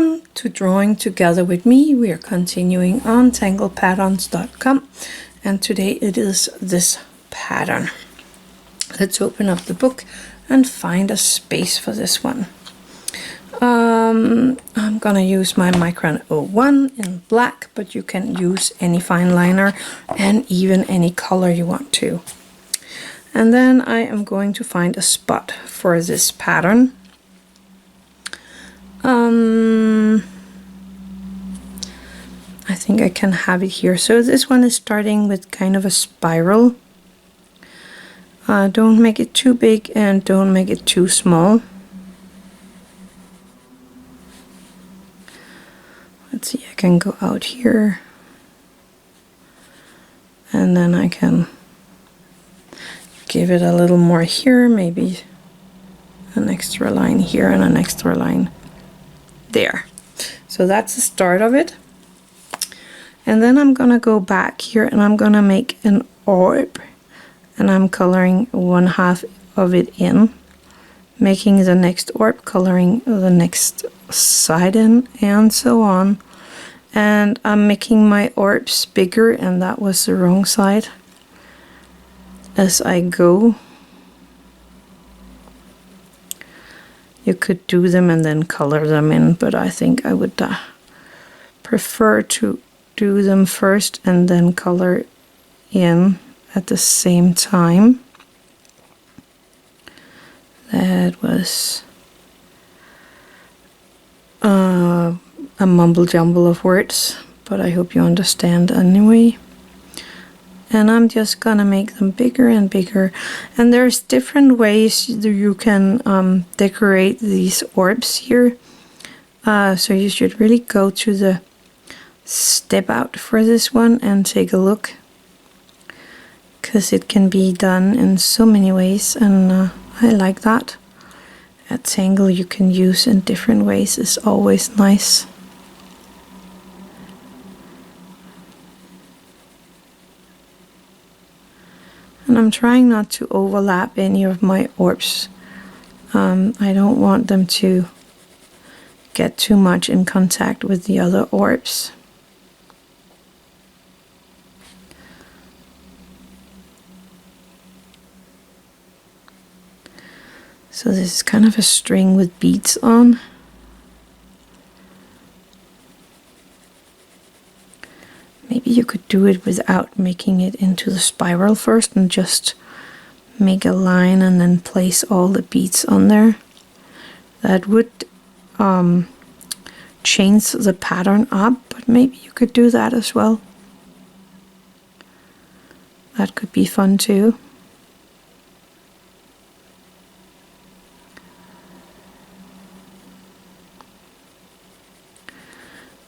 Welcome to Drawing Together with me. We are continuing on tanglepatterns.com, and today it is this pattern. Let's open up the book and find a space for this one. I'm gonna use my Micron 01 in black, but you can use any fine liner and even any color you want to. And then I am going to find a spot for this pattern. I think I can have it here. So this one is starting with kind of a spiral. Don't make it too big and don't make it too small. Let's see, I can go out here and then I can give it a little more here, maybe an extra line here and an extra line there. So that's the start of it. And then I'm gonna go back here and I'm gonna make an orb, and I'm coloring 1/2 of it in, making the next orb, coloring the next side in, and so on. And I'm making my orbs bigger, and that was the wrong side, as I go. You could do them and then color them in, but I think I would prefer to do them first and then color in at the same time. That was a mumble jumble of words, but I hope you understand anyway. And I'm just gonna make them bigger and bigger. And there's different ways you can decorate these orbs here. So you should really go to the step out for this one and take a look, because it can be done in so many ways, and I like that. A tangle you can use in different ways is always nice. And I'm trying not to overlap any of my orbs. I don't want them to get too much in contact with the other orbs. So this is kind of a string with beads on. Maybe you could do it without making it into the spiral first and just make a line and then place all the beads on there. That would change the pattern up, but maybe you could do that as well. That could be fun too.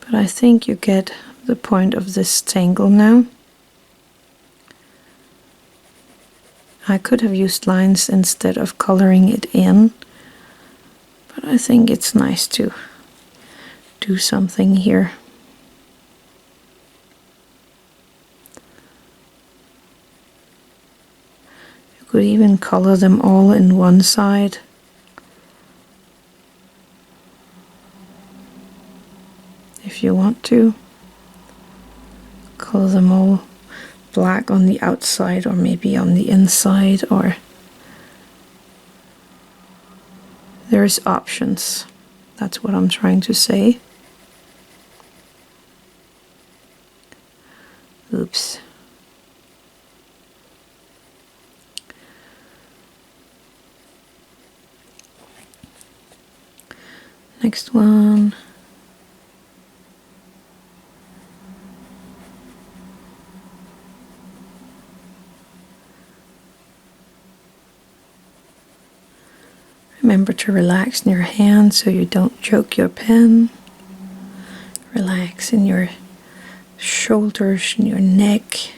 But I think you get the point of this tangle now. I could have used lines instead of coloring it in, but I think it's nice to do something here. You could even color them all in one side. If you want to. Color them all black on the outside, or maybe on the inside, or there's options. That's what I'm trying to say. Oops. Next one. Remember to relax in your hands so you don't choke your pen. Relax in your shoulders and your neck.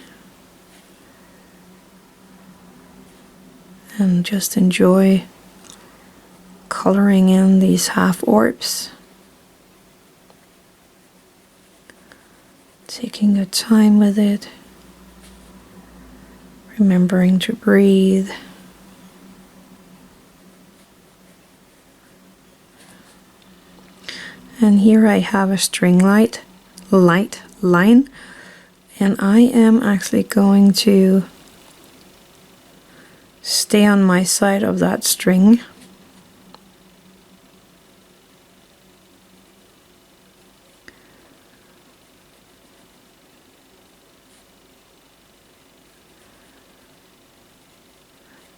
And just enjoy coloring in these half orbs. Taking your time with it. Remembering to breathe. And here I have a string light line, and I am actually going to stay on my side of that string.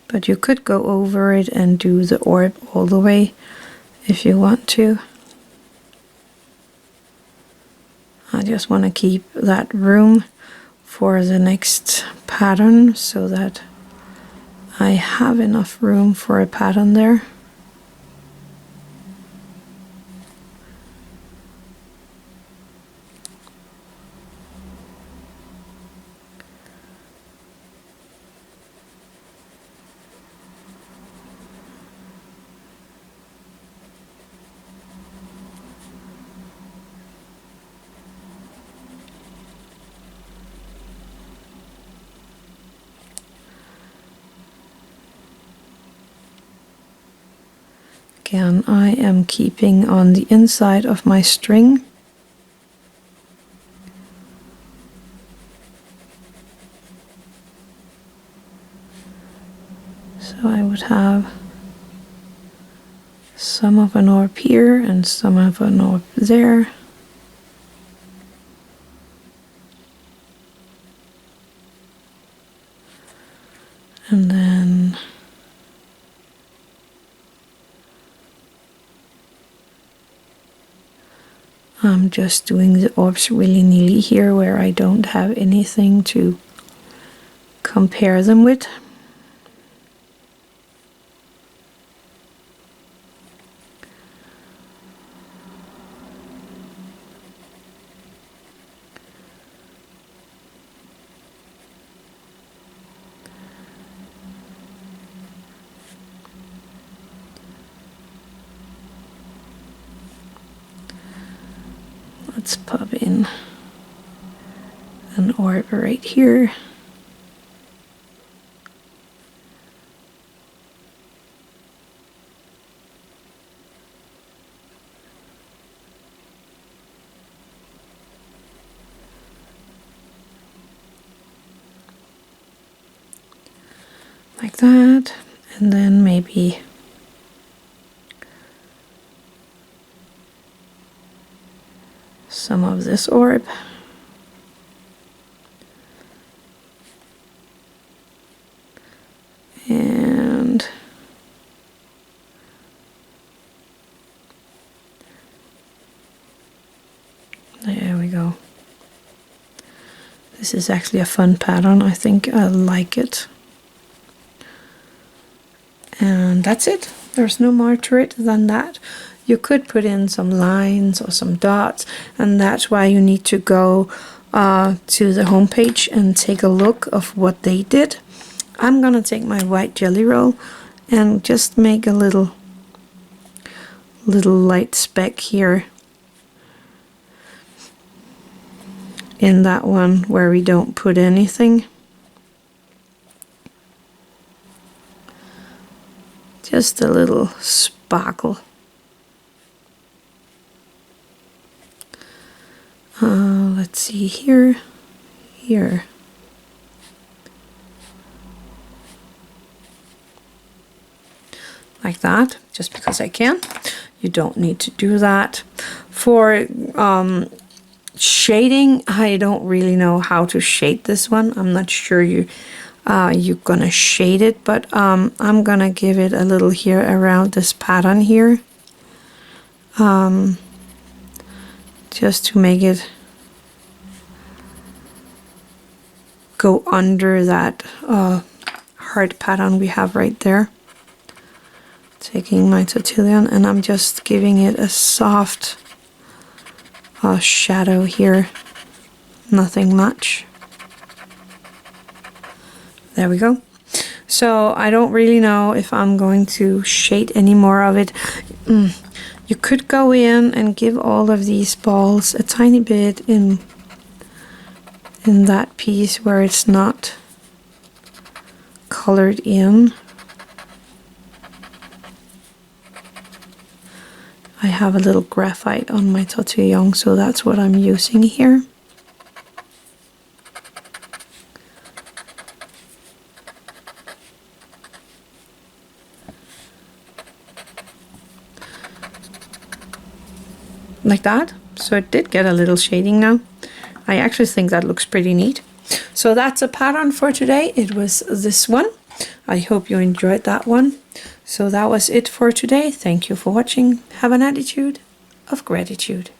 But you could go over it and do the orb all the way if you want to. I just want to keep that room for the next pattern so that I have enough room for a pattern there. Again, I am keeping on the inside of my string. So I would have some of an orb here and some of an orb there. And then I'm just doing the orbs willy-nilly here where I don't have anything to compare them with. Let's pop in an orb right here. Like that, and then maybe some of this orb. And there we go. This is actually a fun pattern. I think I like it. And that's it. There's no more to it than that. You could put in some lines or some dots, and that's why you need to go to the home page and take a look of what they did. I'm gonna take my white jelly roll and just make a little light speck here in that one where we don't put anything. Just a little sparkle. Let's see here. Like that, just because I can. You don't need to do that. For shading, I don't really know how to shade this one. I'm not sure you're gonna shade it, but I'm gonna give it a little here around this pattern here, just to make it go under that heart pattern we have right there. Taking my Tortillion, and I'm just giving it a soft shadow here, nothing much. There we go. So I don't really know if I'm going to shade any more of it. You could go in and give all of these balls a tiny bit in that piece where it's not colored in. I have a little graphite on my Tortillion, so that's what I'm using here. Like that. So it did get a little shading now. I actually think that looks pretty neat. So that's a pattern for today. It was this one. I hope you enjoyed that one. So that was it for today. Thank you for watching. Have an attitude of gratitude.